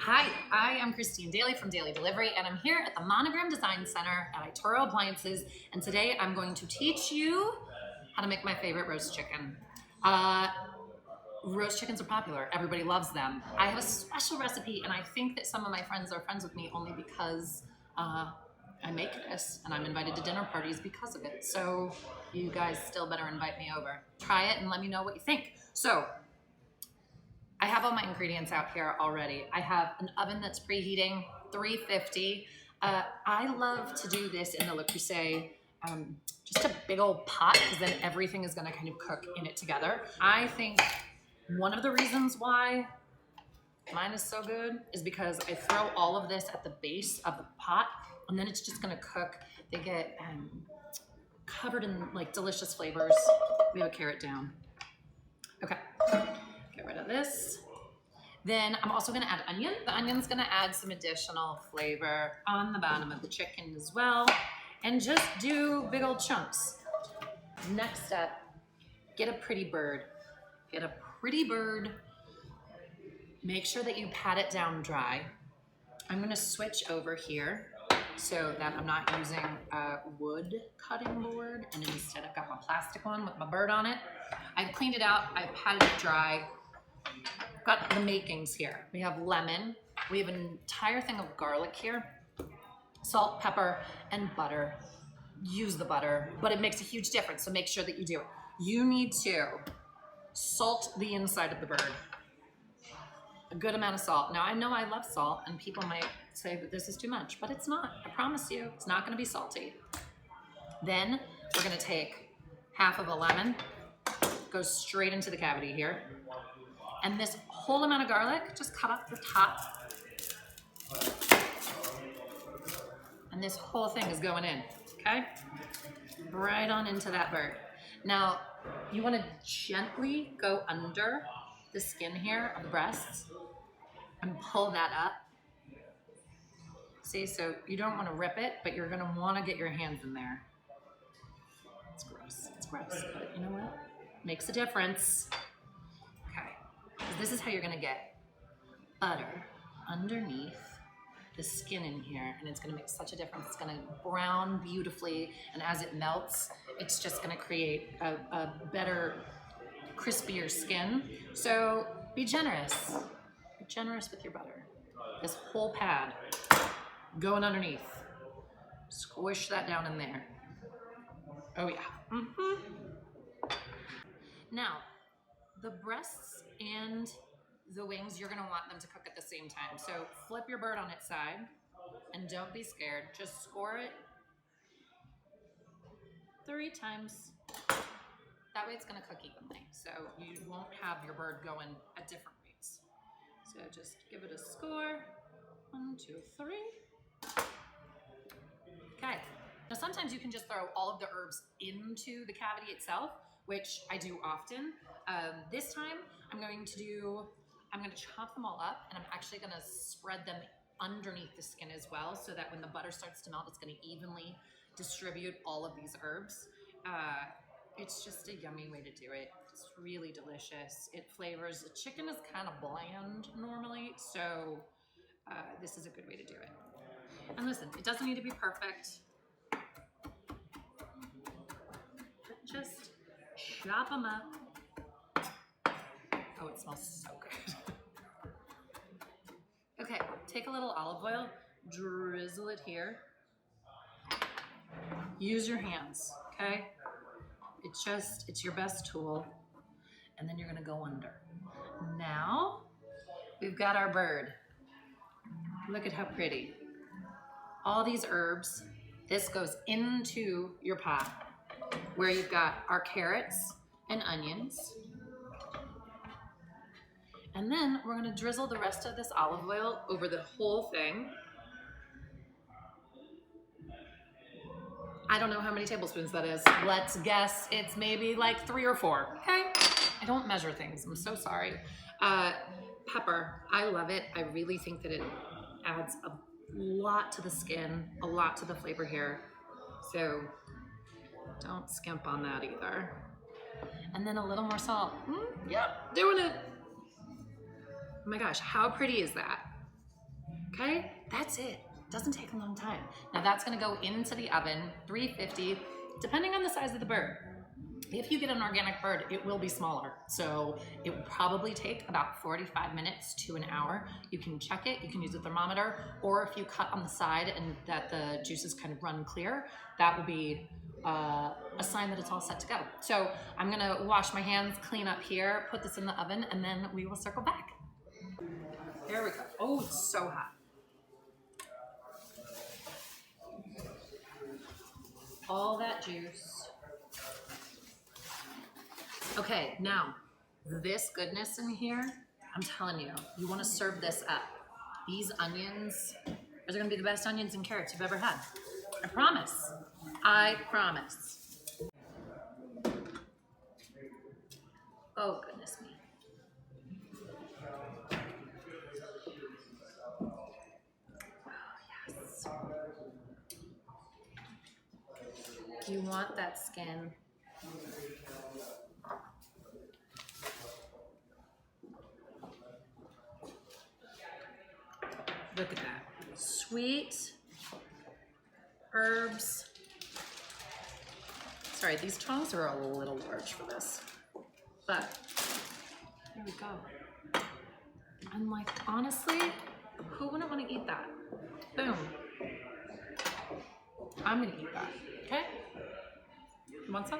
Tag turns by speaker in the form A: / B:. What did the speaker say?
A: Hi, I am Christine Daly from Daily Delivery, and I'm here at the Monogram Design Center at Itoro Appliances, and today I'm going to teach you how to make my favorite roast chicken. Roast chickens are popular. Everybody loves them. I have a special recipe, and I think that some of my friends are friends with me only because I make this, and I'm invited to dinner parties because of it. So you guys still better invite me over. Try it and let me know what you think. So I have all my ingredients out here already. I have an oven that's preheating, 350. I love to do this in the Le Creuset, just a big old pot, because then everything is gonna kind of cook in it together. I think one of the reasons why mine is so good is because I throw all of this at the base of the pot, and then it's just gonna cook. They get covered in like delicious flavors. We have a carrot down. Okay. Get rid of this. Then I'm also gonna add onion. The onion's gonna add some additional flavor on the bottom of the chicken as well. And just do big old chunks. Next step, get a pretty bird. Get a pretty bird. Make sure that you pat it down dry. I'm gonna switch over here so that I'm not using a wood cutting board, and instead I've got my plastic one with my bird on it. I've cleaned it out, I've patted it dry. Got the makings here. We have lemon. We have an entire thing of garlic here. Salt, pepper, and butter. Use the butter, but it makes a huge difference, so make sure that you do it. You need to salt the inside of the bird. A good amount of salt. Now, I know I love salt, and people might say that this is too much, but it's not. I promise you, it's not gonna be salty. Then we're gonna take half of a lemon, go straight into the cavity here. And this whole amount of garlic, just cut off the top. And this whole thing is going in, okay? Right on into that bird. Now, you wanna gently go under the skin here of the breasts and pull that up. See, so you don't wanna rip it, but you're gonna wanna get your hands in there. It's gross, but you know what? Makes a difference. This is how you're gonna get butter underneath the skin in here, and it's gonna make such a difference. It's gonna brown beautifully, and as it melts, it's just gonna create a better, crispier skin. So be generous. Be generous with your butter. This whole pad going underneath. Squish that down in there. Oh yeah. Now, the breasts and the wings, you're gonna want them to cook at the same time. So flip your bird on its side and don't be scared. Just score it 3 times. That way it's gonna cook evenly. So you won't have your bird going at different rates. So just give it a score. 1, 2, 3. Okay. Now sometimes you can just throw all of the herbs into the cavity itself, which I do often. This time I'm gonna chop them all up, and I'm actually gonna spread them underneath the skin as well, so that when the butter starts to melt, it's gonna evenly distribute all of these herbs. It's just a yummy way to do it. It's really delicious. It flavors, the chicken is kind of bland normally, so this is a good way to do it. And listen, it doesn't need to be perfect. Just chop them up. Oh, it smells so good. Okay, take a little olive oil, drizzle it here. Use your hands, okay? It's your best tool. And then you're gonna go under. Now, we've got our bird. Look at how pretty. All these herbs, this goes into your pot where you've got our carrots and onions. And then we're gonna drizzle the rest of this olive oil over the whole thing. I don't know how many tablespoons that is. Let's guess it's maybe like 3 or 4, okay? I don't measure things, I'm so sorry. Pepper, I love it. I really think that it adds a lot to the skin, a lot to the flavor here. So don't skimp on that either. And then a little more salt. Yep, doing it. Oh my gosh, how pretty is that? Okay, that's it. Doesn't take a long time. Now that's gonna go into the oven, 350, depending on the size of the bird. If you get an organic bird, it will be smaller. So it will probably take about 45 minutes to an hour. You can check it, you can use a thermometer, or if you cut on the side and that the juices kind of run clear, that will be a sign that it's all set to go. So I'm gonna wash my hands, clean up here, put this in the oven, and then we will circle back. There we go. Oh, it's so hot. All that juice. Okay, now this goodness in here, I'm telling you, you want to serve this up. These onions, those are going to be the best onions and carrots you've ever had. I promise. I promise. Oh, goodness me. Oh, yes. You want that skin. Look at that. Sweet herbs. Sorry, these tongs are a little large for this. But here we go. I'm like, honestly, who wouldn't want to eat that? Boom. I'm gonna eat that. Okay? You want some?